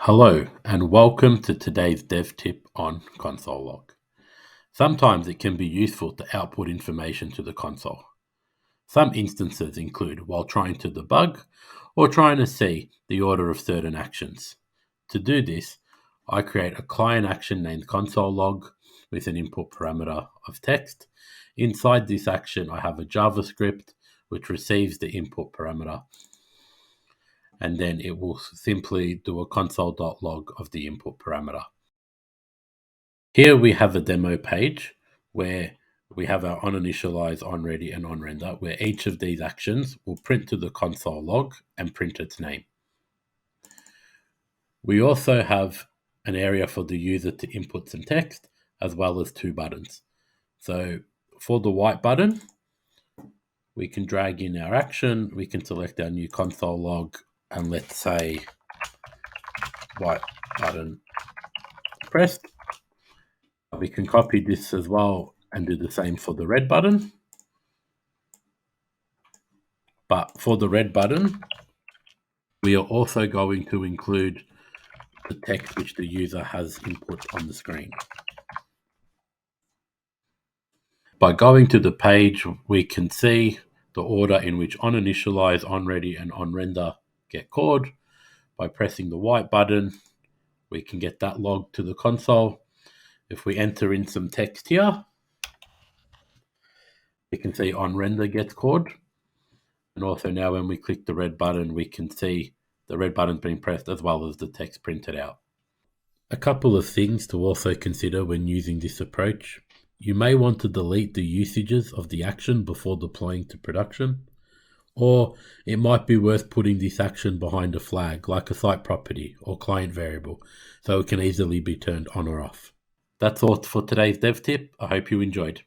Hello and welcome to today's dev tip on console log. Sometimes it can be useful to output information to the console. Some instances include while trying to debug or trying to see the order of certain actions. To do this, I create a client action named console log with an input parameter of text. Inside this action, I have a JavaScript which receives the input parameter, and then it will simply do a console.log of the input parameter. Here we have a demo page where we have our onInitialize, onReady, and onRender, where each of these actions will print to the console log and print its name. We also have an area for the user to input some text, as well as two buttons. So for the white button, we can drag in our action, we can select our new console log, and let's say white button pressed. We can copy this as well and do the same for the red button. But for the red button, we are also going to include the text which the user has input on the screen. By going to the page, we can see the order in which onInitialize, onReady, and onRender get called. By pressing the white button, we can get that log to the console. If we enter in some text here, we can see onRender gets called. And also now when we click the red button, we can see the red button being pressed as well as the text printed out. A couple of things to also consider when using this approach. You may want to delete the usages of the action before deploying to production, or it might be worth putting this action behind a flag like a site property or client variable so it can easily be turned on or off. That's all for today's dev tip. I hope you enjoyed.